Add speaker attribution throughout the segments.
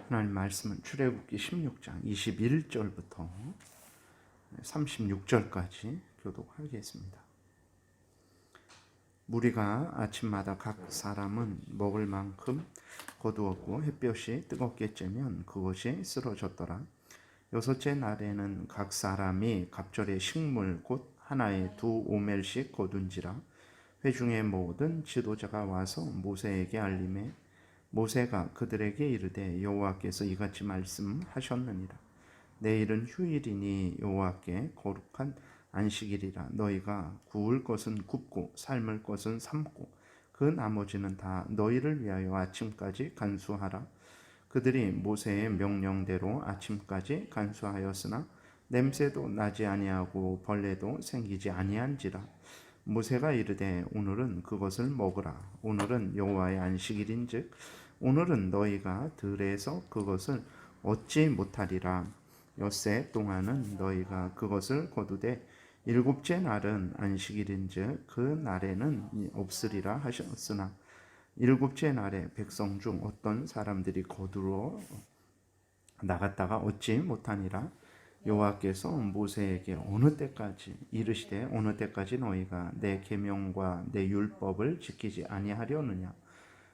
Speaker 1: 하나님 말씀은 출애굽기 16장 21절부터 36절까지 교독하겠습니다. 무리가 아침마다 각 사람은 먹을 만큼 거두었고 햇볕이 뜨겁게 쬐면 그것이 쓰러졌더라. 여섯째 날에는 각 사람이 갑절의 식물 곧 하나에 2오멜씩 거둔지라. 회중의 모든 지도자가 와서 모세에게 알림해 모세가 그들에게 이르되 여호와께서 이같이 말씀하셨느니라. 내일은 휴일이니 여호와께 거룩한 안식일이라. 너희가 구울 것은 굽고 삶을 것은 삶고 그 나머지는 다 너희를 위하여 아침까지 간수하라. 그들이 모세의 명령대로 아침까지 간수하였으나 냄새도 나지 아니하고 벌레도 생기지 아니한지라. 모세가 이르되 오늘은 그것을 먹으라. 오늘은 여호와의 안식일인즉 오늘은 너희가 들에서 그것을 얻지 못하리라. 엿새 동안은 너희가 그것을 거두되 일곱째 날은 안식일인즉 그 날에는 없으리라 하셨으나 일곱째 날에 백성 중 어떤 사람들이 거두러 나갔다가 얻지 못하니라. 여호와께서 모세에게 어느 때까지 이르시되 어느 때까지 너희가 내 계명과 내 율법을 지키지 아니하려느냐.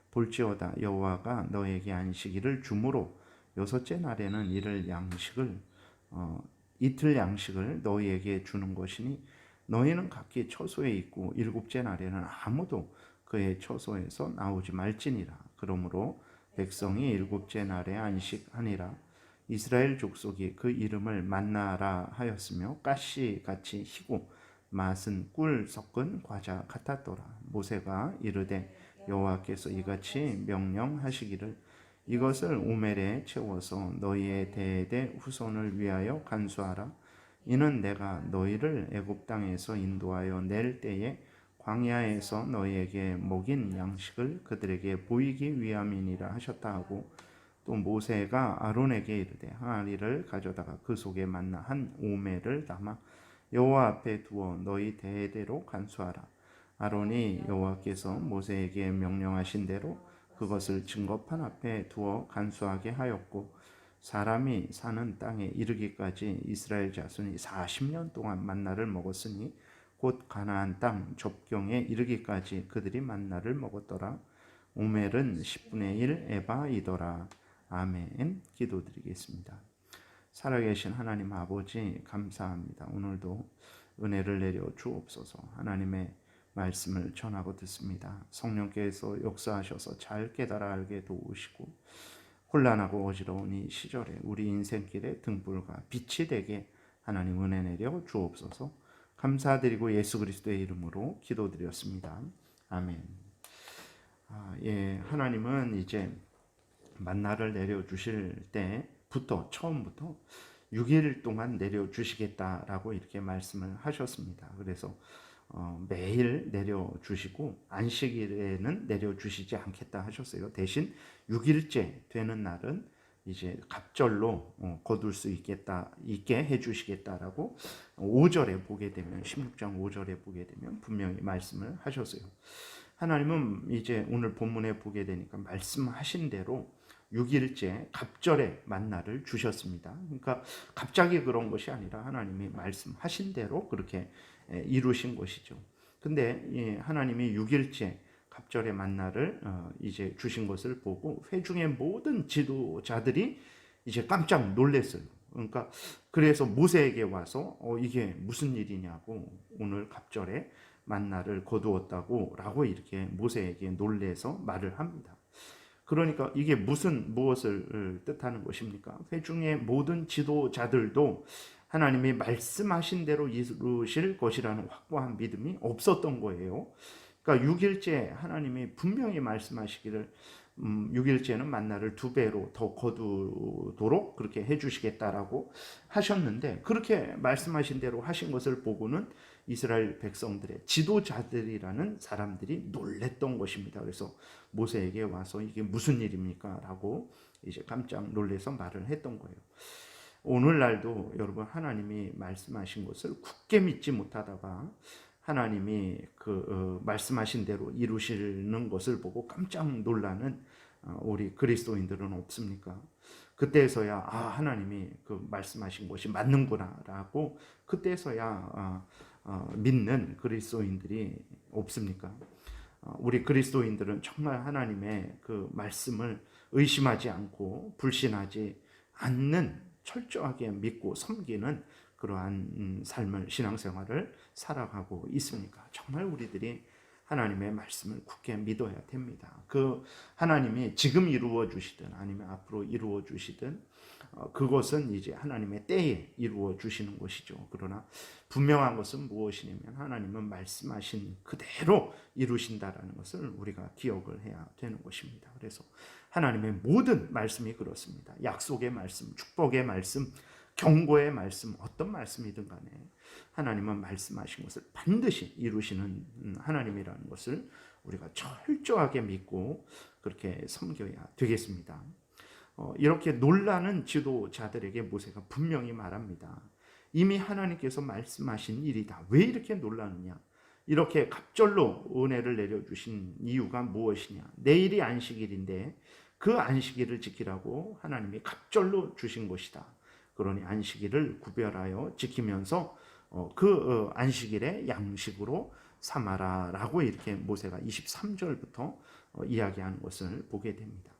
Speaker 1: 볼지어다 여호와가 너에게 안식일을 주므로 여섯째 날에는 이틀 양식을 너희에게 주는 것이니 너희는 각기 처소에 있고 일곱째 날에는 아무도 그의 처소에서 나오지 말지니라. 그러므로 백성이 일곱째 날에 안식하니라. 이스라엘 족속이 그 이름을 만나라 하였으며 가시같이 희고 맛은 꿀 섞은 과자 같았더라. 모세가 이르되 여호와께서 이같이 명령하시기를 이것을 오멜에 채워서 너희의 대대 후손을 위하여 간수하라. 이는 내가 너희를 애굽 땅에서 인도하여 낼 때에 광야에서 너희에게 먹인 양식을 그들에게 보이기 위함이니라 하셨다 하고 또 모세가 아론에게 이르되 항아리를 가져다가 그 속에 만나 한 오멜을 담아 여호와 앞에 두어 너희 대대로 간수하라. 아론이 여호와께서 모세에게 명령하신 대로 그것을 증거판 앞에 두어 간수하게 하였고 사람이 사는 땅에 이르기까지 이스라엘 자손이 40년 동안 만나를 먹었으니 곧 가나안 땅 접경에 이르기까지 그들이 만나를 먹었더라. 오멜은 10분의 1 에바이더라. 아멘. 기도드리겠습니다. 살아계신 하나님 아버지 감사합니다. 오늘도 은혜를 내려 주옵소서. 하나님의 말씀을 전하고 듣습니다. 성령께서 역사하셔서 잘 깨달아 알게 도우시고 혼란하고 어지러운 이 시절에 우리 인생길의 등불과 빛이 되게 하나님 은혜 내려 주옵소서. 감사드리고 예수 그리스도의 이름으로 기도드렸습니다. 아멘. 하나님은 이제 만나를 내려주실 때부터 처음부터 6일 동안 내려주시겠다라고 이렇게 말씀을 하셨습니다. 그래서 매일 내려주시고 안식일에는 내려주시지 않겠다 하셨어요. 대신 6일째 되는 날은 이제 갑절로 거둘 수 있게 해주시겠다라고 5절에 보게 되면 16장 5절에 보게 되면 분명히 말씀을 하셨어요. 하나님은 이제 오늘 본문에 보게 되니까 말씀하신 대로 6일째 갑절에 만나를 주셨습니다. 그러니까 갑자기 그런 것이 아니라 하나님이 말씀하신 대로 그렇게 이루신 것이죠. 근데 하나님이 6일째 갑절의 만나를 이제 주신 것을 보고 회중의 모든 지도자들이 이제 깜짝 놀랐어요. 그러니까 그래서 모세에게 와서 이게 무슨 일이냐고 오늘 갑절에 만나를 거두었다고 라고 이렇게 모세에게 놀래서 말을 합니다. 그러니까 이게 무엇을 뜻하는 것입니까? 회중의 모든 지도자들도 하나님이 말씀하신 대로 이루실 것이라는 확고한 믿음이 없었던 거예요. 그러니까 6일째 하나님이 분명히 말씀하시기를 6일째는 만나를 2배로 더 거두도록 그렇게 해주시겠다라고 하셨는데 그렇게 말씀하신 대로 하신 것을 보고는 이스라엘 백성들의 지도자들이라는 사람들이 놀랬던 것입니다. 그래서 모세에게 와서 이게 무슨 일입니까? 라고 이제 깜짝 놀래서 말을 했던 거예요. 오늘날도 여러분 하나님이 말씀하신 것을 굳게 믿지 못하다가 하나님이 말씀하신 대로 이루시는 것을 보고 깜짝 놀라는 우리 그리스도인들은 없습니까? 그때서야 하나님이 그 말씀하신 것이 맞는구나라고 그때서야 믿는 그리스도인들이 없습니까? 우리 그리스도인들은 정말 하나님의 그 말씀을 의심하지 않고 불신하지 않는 철저하게 믿고 섬기는 그러한 삶을 신앙생활을 살아가고 있습니까? 정말 우리들이 하나님의 말씀을 굳게 믿어야 됩니다. 그 하나님이 지금 이루어 주시든 아니면 앞으로 이루어 주시든 그것은 이제 하나님의 때에 이루어 주시는 것이죠. 그러나 분명한 것은 무엇이냐면 하나님은 말씀하신 그대로 이루신다라는 것을 우리가 기억을 해야 되는 것입니다. 그래서 하나님의 모든 말씀이 그렇습니다. 약속의 말씀, 축복의 말씀, 경고의 말씀, 어떤 말씀이든 간에 하나님은 말씀하신 것을 반드시 이루시는 하나님이라는 것을 우리가 철저하게 믿고 그렇게 섬겨야 되겠습니다. 이렇게 놀라는 지도자들에게 모세가 분명히 말합니다. 이미 하나님께서 말씀하신 일이다. 왜 이렇게 놀라느냐? 이렇게 갑절로 은혜를 내려주신 이유가 무엇이냐? 내일이 안식일인데 그 안식일을 지키라고 하나님이 갑절로 주신 것이다. 그러니 안식일을 구별하여 지키면서 그 안식일의 양식으로 삼아라라고 이렇게 모세가 23절부터 이야기하는 것을 보게 됩니다.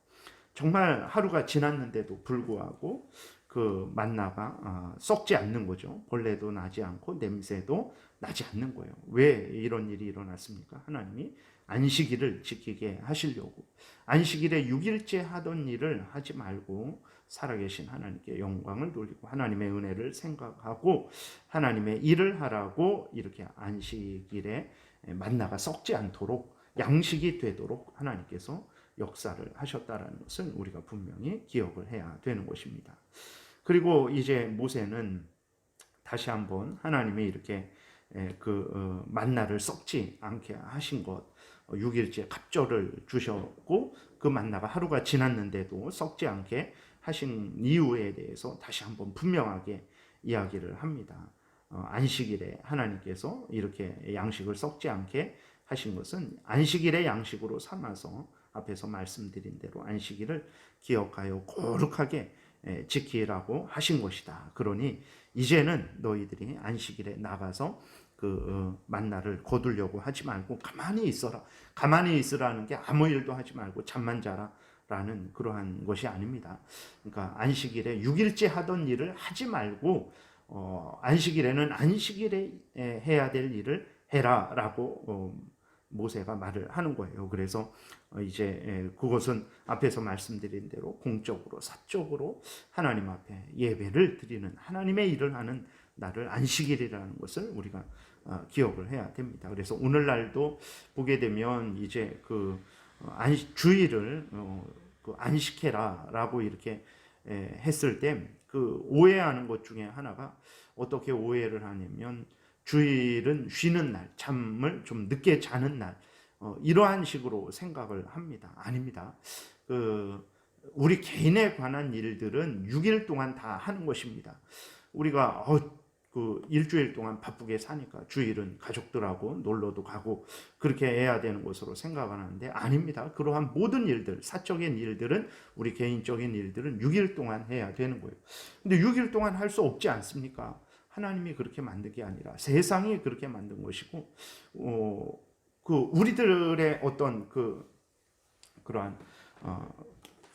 Speaker 1: 정말 하루가 지났는데도 불구하고 그 만나가 썩지 않는 거죠. 벌레도 나지 않고 냄새도 나지 않는 거예요. 왜 이런 일이 일어났습니까? 하나님이 안식일을 지키게 하시려고. 안식일에 6일째 하던 일을 하지 말고 살아계신 하나님께 영광을 돌리고 하나님의 은혜를 생각하고 하나님의 일을 하라고 이렇게 안식일에 만나가 썩지 않도록 양식이 되도록 하나님께서 역사를 하셨다라는 것을 우리가 분명히 기억을 해야 되는 것입니다. 그리고 이제 모세는 다시 한번 하나님이 이렇게 그 만나를 썩지 않게 하신 것 6일째 갑절을 주셨고 그 만나가 하루가 지났는데도 썩지 않게 하신 이유에 대해서 다시 한번 분명하게 이야기를 합니다. 안식일에 하나님께서 이렇게 양식을 썩지 않게 하신 것은 안식일의 양식으로 삼아서 앞에서 말씀드린 대로 안식일을 기억하여 거룩하게 지키라고 하신 것이다. 그러니 이제는 너희들이 안식일에 나가서 그 만나를 거두려고 하지 말고 가만히 있어라. 가만히 있으라는 게 아무 일도 하지 말고 잠만 자라 라는 그러한 것이 아닙니다. 그러니까 안식일에 6일째 하던 일을 하지 말고 안식일에는 안식일에 해야 될 일을 해라라고 모세가 말을 하는 거예요. 그래서 이제 그것은 앞에서 말씀드린 대로 공적으로 사적으로 하나님 앞에 예배를 드리는 하나님의 일을 하는 날을 안식일이라는 것을 우리가 기억을 해야 됩니다. 그래서 오늘날도 보게 되면 이제 그 주일을 그 안식해라라고 이렇게 했을 때 그 오해하는 것 중에 하나가 어떻게 오해를 하냐면 주일은 쉬는 날, 잠을 좀 늦게 자는 날, 이러한 식으로 생각을 합니다. 아닙니다. 우리 개인에 관한 일들은 6일 동안 다 하는 것입니다. 우리가 그 일주일 동안 바쁘게 사니까 주일은 가족들하고 놀러도 가고 그렇게 해야 되는 것으로 생각을 하는데 아닙니다. 그러한 모든 일들, 사적인 일들은 우리 개인적인 일들은 6일 동안 해야 되는 거예요. 근데 6일 동안 할 수 없지 않습니까? 하나님이 그렇게 만든 게 아니라 세상이 그렇게 만든 것이고, 그 우리들의 어떤 그러한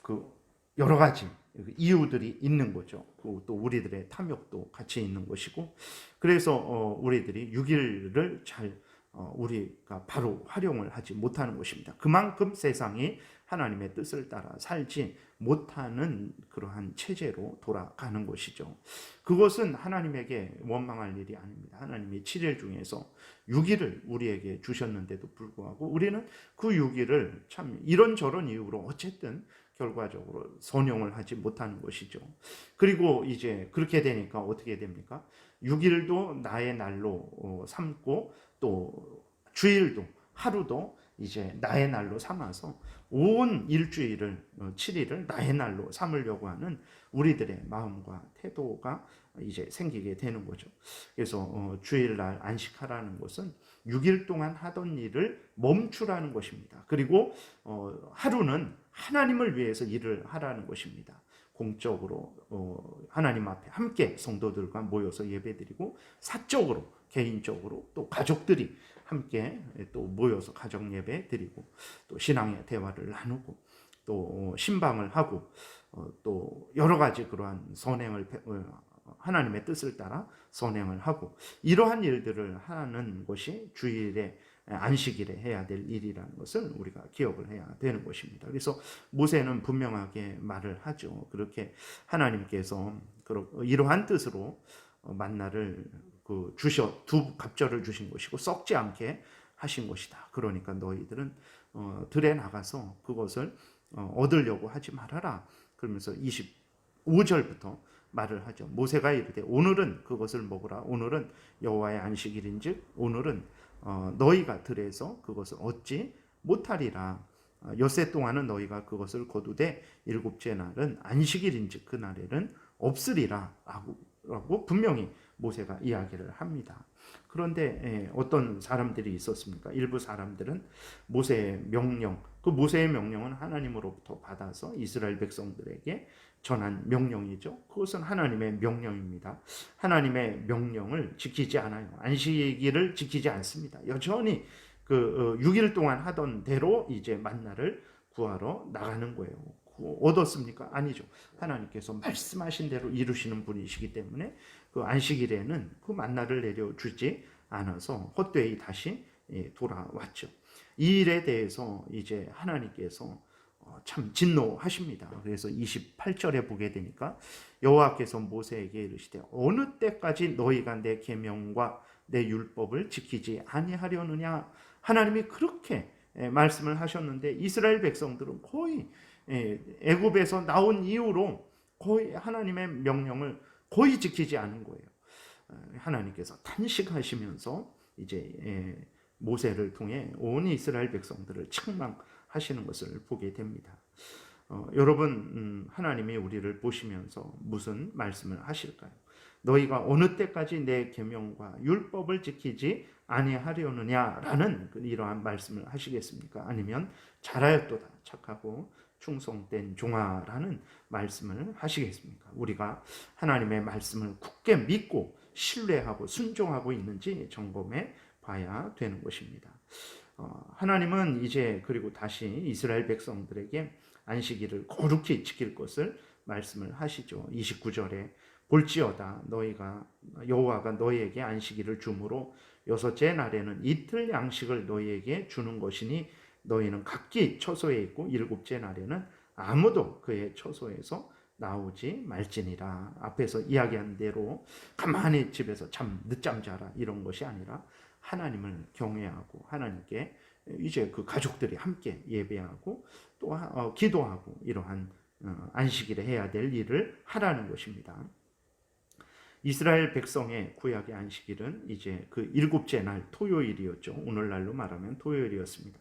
Speaker 1: 그 여러 가지 이유들이 있는 거죠. 또 우리들의 탐욕도 같이 있는 것이고, 그래서 우리들이 6일을 잘 우리가 바로 활용을 하지 못하는 것입니다. 그만큼 세상이 하나님의 뜻을 따라 살지 못하는 그러한 체제로 돌아가는 것이죠. 그것은 하나님에게 원망할 일이 아닙니다. 하나님이 7일 중에서 6일을 우리에게 주셨는데도 불구하고 우리는 그 6일을 참 이런저런 이유로 어쨌든 결과적으로 선용을 하지 못하는 것이죠. 그리고 이제 그렇게 되니까 어떻게 됩니까? 6일도 나의 날로 삼고 또 주일도 하루도 이제 나의 날로 삼아서 온 일주일을 7일을 나의 날로 삼으려고 하는 우리들의 마음과 태도가 이제 생기게 되는 거죠. 그래서 주일날 안식하라는 것은 6일 동안 하던 일을 멈추라는 것입니다. 그리고 하루는 하나님을 위해서 일을 하라는 것입니다. 공적으로 하나님 앞에 함께 성도들과 모여서 예배드리고, 사적으로 개인적으로 또 가족들이 함께 또 모여서 가정 예배 드리고, 또 신앙의 대화를 나누고, 또 신방을 하고, 또 여러 가지 그러한 선행을 하나님의 뜻을 따라 선행을 하고, 이러한 일들을 하는 것이 주일에 안식일에 해야 될 일이라는 것을 우리가 기억을 해야 되는 것입니다. 그래서 모세는 분명하게 말을 하죠. 그렇게 하나님께서 이러한 뜻으로 만나를 주셔 두 갑절을 주신 것이고 썩지 않게 하신 것이다. 그러니까 너희들은 들에 나가서 그것을 얻으려고 하지 말아라. 그러면서 25절부터 말을 하죠. 모세가 이르되 오늘은 그것을 먹으라. 오늘은 여호와의 안식일인즉 오늘은 너희가 들에서 그것을 얻지 못하리라. 엿새 동안은 너희가 그것을 거두되 일곱째 날은 안식일인즉 그 날에는 없으리라 라고 분명히 모세가 이야기를 합니다. 그런데 어떤 사람들이 있었습니까? 일부 사람들은 모세의 명령, 그 모세의 명령은 하나님으로부터 받아서 이스라엘 백성들에게 전한 명령이죠. 그것은 하나님의 명령입니다. 하나님의 명령을 지키지 않아요. 안식일을 지키지 않습니다. 여전히 그 6일 동안 하던 대로 이제 만나를 구하러 나가는 거예요. 얻었습니까? 아니죠. 하나님께서 말씀하신 대로 이루시는 분이시기 때문에 그 안식일에는 그 만나를 내려주지 않아서 헛되이 다시 돌아왔죠. 이 일에 대해서 이제 하나님께서 참 진노하십니다. 그래서 28절에 보게 되니까 여호와께서 모세에게 이르시되 어느 때까지 너희가 내 계명과 내 율법을 지키지 아니하려느냐. 하나님이 그렇게 말씀을 하셨는데 이스라엘 백성들은 거의 애굽에서 나온 이후로 거의 하나님의 명령을 거의 지키지 않은 거예요. 하나님께서 탄식하시면서 이제 모세를 통해 온 이스라엘 백성들을 책망하시는 것을 보게 됩니다. 여러분, 하나님이 우리를 보시면서 무슨 말씀을 하실까요? 너희가 어느 때까지 내 계명과 율법을 지키지 아니하려느냐라는 이러한 말씀을 하시겠습니까? 아니면 잘하였도다 착하고 충성된 종아라는 말씀을 하시겠습니까? 우리가 하나님의 말씀을 굳게 믿고 신뢰하고 순종하고 있는지 점검해 봐야 되는 것입니다. 하나님은 이제 그리고 다시 이스라엘 백성들에게 안식일을 거룩히 지킬 것을 말씀을 하시죠. 29절에 볼지어다 너희가 여호와가 너희에게 안식일을 주므로 여섯째 날에는 이틀 양식을 너희에게 주는 것이니 너희는 각기 처소에 있고 일곱째 날에는 아무도 그의 처소에서 나오지 말지니라. 앞에서 이야기한 대로 가만히 집에서 참 늦잠 자라 이런 것이 아니라 하나님을 경외하고 하나님께 이제 그 가족들이 함께 예배하고 또 기도하고 이러한 안식일에 해야 될 일을 하라는 것입니다. 이스라엘 백성의 구약의 안식일은 이제 그 일곱째 날 토요일이었죠. 오늘날로 말하면 토요일이었습니다.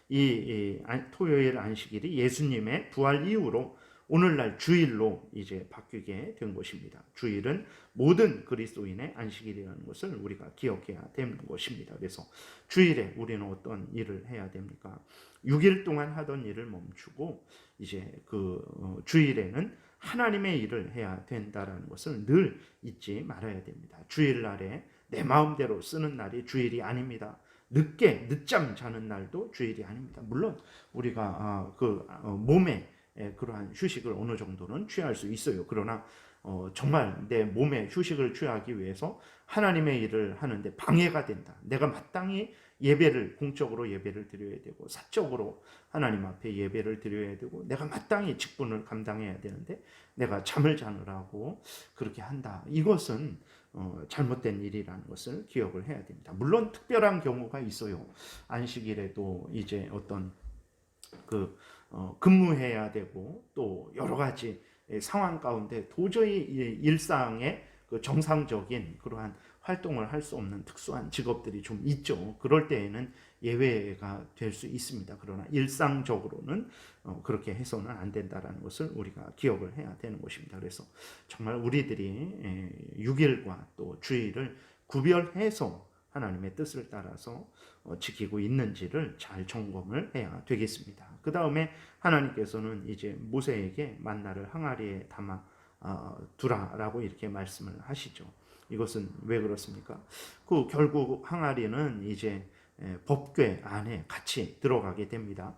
Speaker 1: 이 토요일 안식일이 예수님의 부활 이후로 오늘날 주일로 이제 바뀌게 된 것입니다. 주일은 모든 그리스도인의 안식일이라는 것을 우리가 기억해야 되는 것입니다. 그래서 주일에 우리는 어떤 일을 해야 됩니까? 6일 동안 하던 일을 멈추고 이제 그 주일에는 하나님의 일을 해야 된다라는 것을 늘 잊지 말아야 됩니다. 주일날에 내 마음대로 쓰는 날이 주일이 아닙니다. 늦잠 자는 날도 주일이 아닙니다. 물론 우리가 몸에 그러한 휴식을 어느 정도는 취할 수 있어요. 그러나 정말 내 몸에 휴식을 취하기 위해서 하나님의 일을 하는데 방해가 된다. 내가 마땅히 공적으로 예배를 드려야 되고 사적으로 하나님 앞에 예배를 드려야 되고 내가 마땅히 직분을 감당해야 되는데 내가 잠을 자느라고 그렇게 한다. 이것은 잘못된 일이라는 것을 기억을 해야 됩니다. 물론 특별한 경우가 있어요. 안식일에도 이제 어떤 근무해야 되고 또 여러 가지 상황 가운데 도저히 일상의 그 정상적인 그러한 활동을 할 수 없는 특수한 직업들이 좀 있죠. 그럴 때에는 예외가 될 수 있습니다. 그러나 일상적으로는 그렇게 해서는 안 된다는 것을 우리가 기억을 해야 되는 것입니다. 그래서 정말 우리들이 6일과 또 주일을 구별해서 하나님의 뜻을 따라서 지키고 있는지를 잘 점검을 해야 되겠습니다. 그 다음에 하나님께서는 이제 모세에게 만나를 항아리에 담아 두라라고 이렇게 말씀을 하시죠. 이것은 왜 그렇습니까? 그 결국 항아리는 이제 법궤 안에 같이 들어가게 됩니다.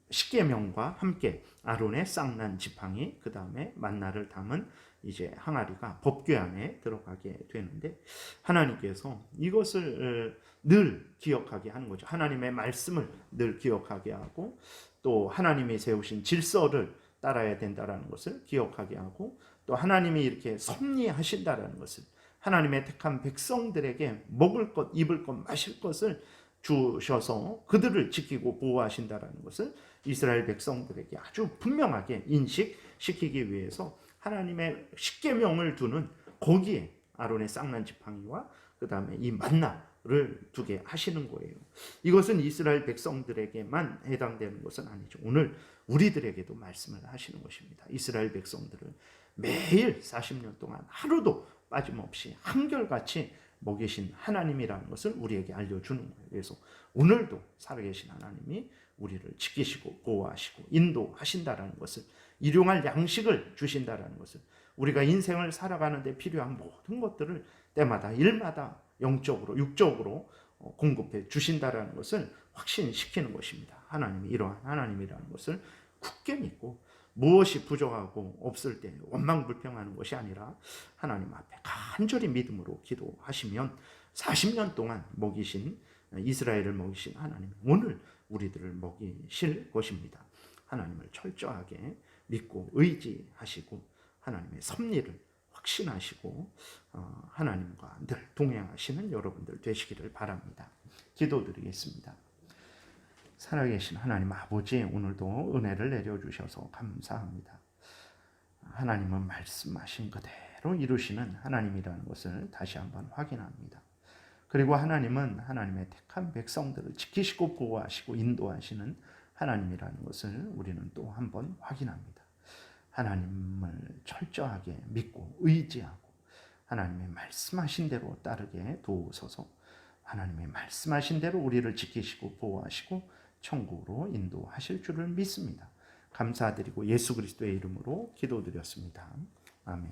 Speaker 1: 십계명과 함께 아론의 쌍난 지팡이, 그 다음에 만나를 담은 이제 항아리가 법궤 안에 들어가게 되는데, 하나님께서 이것을 늘 기억하게 하는 거죠. 하나님의 말씀을 늘 기억하게 하고, 또 하나님이 세우신 질서를 따라야 된다라는 것을 기억하게 하고, 또 하나님이 이렇게 섭리하신다라는 것을, 하나님의 택한 백성들에게 먹을 것, 입을 것, 마실 것을 주셔서 그들을 지키고 보호하신다라는 것을 이스라엘 백성들에게 아주 분명하게 인식시키기 위해서 하나님의 십계명을 두는 거기에 아론의 쌍난 지팡이와 그 다음에 이 만나를 두게 하시는 거예요. 이것은 이스라엘 백성들에게만 해당되는 것은 아니죠. 오늘 우리들에게도 말씀을 하시는 것입니다. 이스라엘 백성들을 매일 40년 동안 하루도 빠짐없이 한결같이 먹이신 하나님이라는 것을 우리에게 알려주는 거예요. 그래서 오늘도 살아계신 하나님이 우리를 지키시고 보호하시고 인도하신다라는 것을, 일용할 양식을 주신다라는 것을, 우리가 인생을 살아가는 데 필요한 모든 것들을 때마다 일마다 영적으로 육적으로 공급해 주신다라는 것을 확신시키는 것입니다. 하나님이 이러한 하나님이라는 것을 굳게 믿고 무엇이 부족하고 없을 때 원망불평하는 것이 아니라 하나님 앞에 간절히 믿음으로 기도하시면 40년 동안 먹이신, 이스라엘을 먹이신 하나님 오늘 우리들을 먹이실 것입니다. 하나님을 철저하게 믿고 의지하시고 하나님의 섭리를 확신하시고 하나님과 늘 동행하시는 여러분들 되시기를 바랍니다. 기도드리겠습니다. 살아계신 하나님 아버지, 오늘도 은혜를 내려주셔서 감사합니다. 하나님은 말씀하신 그대로 이루시는 하나님이라는 것을 다시 한번 확인합니다. 그리고 하나님은 하나님의 택한 백성들을 지키시고 보호하시고 인도하시는 하나님이라는 것을 우리는 또 한번 확인합니다. 하나님을 철저하게 믿고 의지하고 하나님의 말씀하신 대로 따르게 도우소서. 하나님의 말씀하신 대로 우리를 지키시고 보호하시고 천국으로 인도하실 줄을 믿습니다. 감사드리고 예수 그리스도의 이름으로 기도드렸습니다. 아멘.